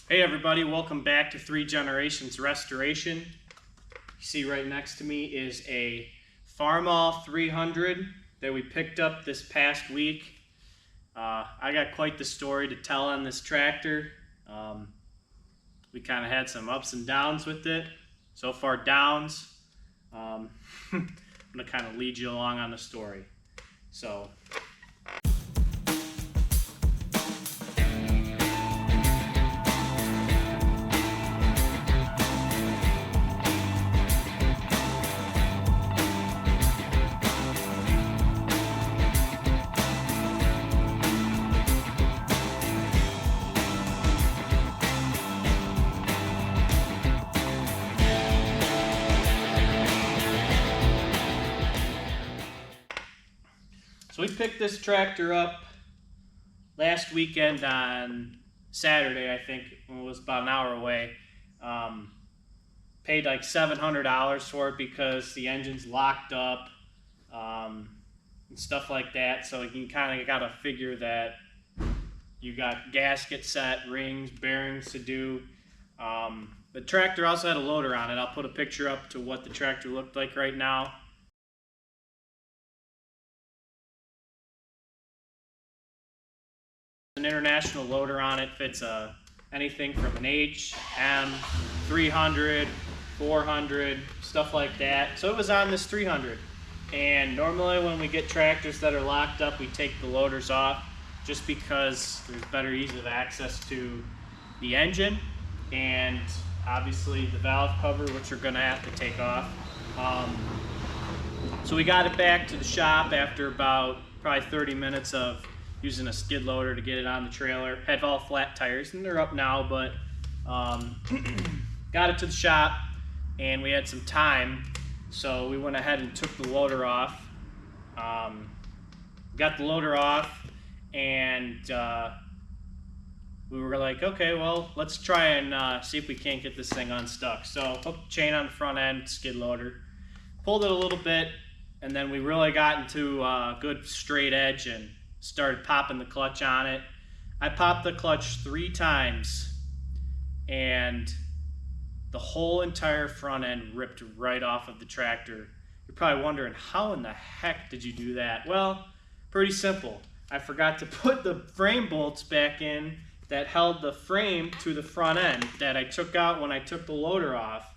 Hey everybody, welcome back to 3 Generations Restoration. You see right next to me is a Farmall 300 that we picked up this past week. I got quite the story to tell on this tractor. We kind of had some ups and downs with it. So far downs. I'm going to kind of lead you along on the story. So we picked this tractor up last weekend on Saturday, I think, when it was about an hour away. Paid like $700 for it because the engine's locked up and stuff like that. So you kind of got to figure that you got gasket set, rings, bearings to do. The tractor also had a loader on it. I'll put a picture up to what the tractor looked like right now. An international loader on it, fits anything from an H, M, 300, 400, stuff like that. So it was on this 300. And normally when we get tractors that are locked up, we take the loaders off just because there's better ease of access to the engine and obviously the valve cover, which we're going to have to take off. So we got it back to the shop after about probably 30 minutes of using a skid loader to get it on the trailer. Had all flat tires and they're up now, but got it to the shop and we had some time, so we went ahead and took the loader off. Got the loader off and we were like, okay, well, let's try and see if we can't get this thing unstuck. So hooked the chain on the front end, skid loader, pulled it a little bit, and then we really got into a good straight edge and started popping the clutch on it. I popped the clutch 3 times and the whole entire front end ripped right off of the tractor. You're probably wondering, how in the heck did you do that? Well, pretty simple. I forgot to put the frame bolts back in that held the frame to the front end that I took out when I took the loader off.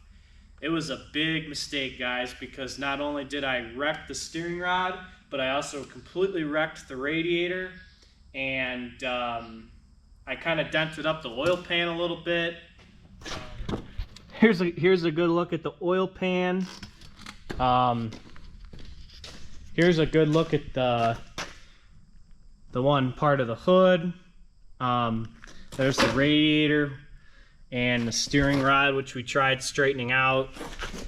It was a big mistake, guys, because not only did I wreck the steering rod, but I also completely wrecked the radiator, and I kind of dented up the oil pan a little bit. Here's a good look at the oil pan. Here's a good look at the one part of the hood. There's the radiator and the steering rod, which we tried straightening out.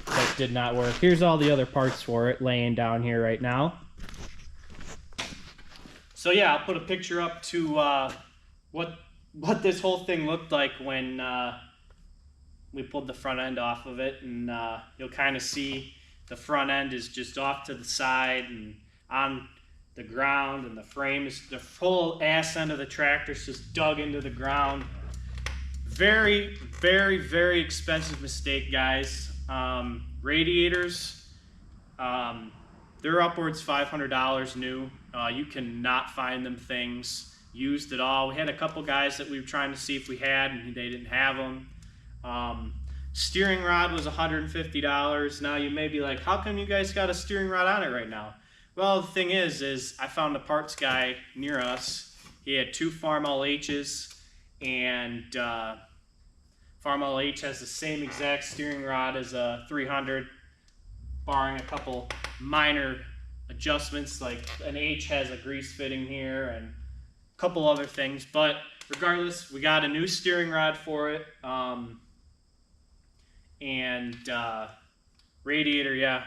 That did not work. Here's all the other parts for it laying down here right now. So yeah, I'll put a picture up to what this whole thing looked like when we pulled the front end off of it, and you'll kind of see the front end is just off to the side and on the ground, and the frame is, the full ass end of the tractor is just dug into the ground. Very, very, very expensive mistake, guys. Radiators, they're upwards $500 new. You cannot find them things used at all. We had a couple guys that we were trying to see if we had, and they didn't have them. Steering rod was $150. Now you may be like, how come you guys got a steering rod on it right now? Well, the thing is I found a parts guy near us. He had 2 Farmall H's, and Farmall H has the same exact steering rod as a 300, barring a couple minor adjustments, like an H has a grease fitting here and a couple other things. But regardless, we got a new steering rod for it, and radiator, yeah,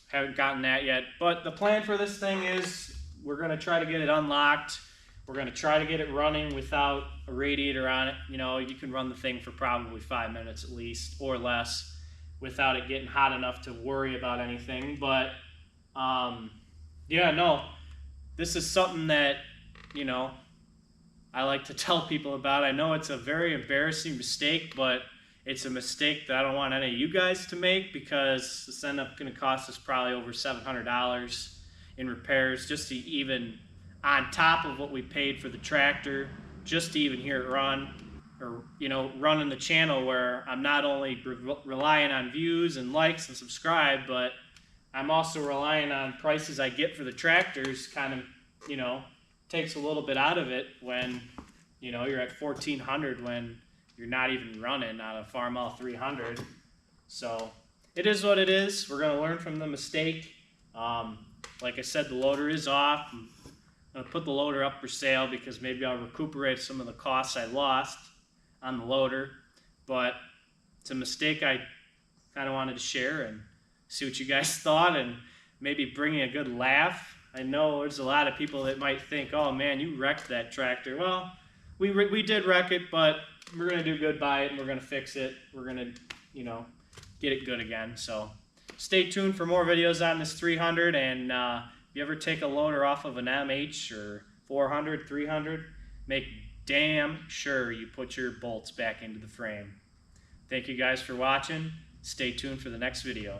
haven't gotten that yet. But the plan for this thing is we're going to try to get it unlocked. We're going to try to get it running without a radiator on it. You know, you can run the thing for probably 5 minutes at least, or less, without it getting hot enough to worry about anything. But yeah, no, this is something that, you know, I like to tell people about. I know it's a very embarrassing mistake, but it's a mistake that I don't want any of you guys to make, because this ended up going to cost us probably over $700 in repairs just to even, on top of what we paid for the tractor, just to even hear it run, or running the channel where I'm not only relying on views and likes and subscribe, but I'm also relying on prices I get for the tractors. Kind of, takes a little bit out of it when you're at $1,400 when you're not even running on a Farmall 300. So it is what it is. We're going to learn from the mistake. Like I said, the loader is off. I'm going to put the loader up for sale because maybe I'll recuperate some of the costs I lost on the loader. But it's a mistake I kind of wanted to share and see what you guys thought, and maybe bringing a good laugh. I know there's a lot of people that might think, oh man, you wrecked that tractor. Well, we did wreck it, but we're going to do good by it, and we're going to fix it. We're going to, get it good again. So stay tuned for more videos on this 300, and if you ever take a loader off of an MH or 400, 300, make damn sure you put your bolts back into the frame. Thank you guys for watching. Stay tuned for the next video.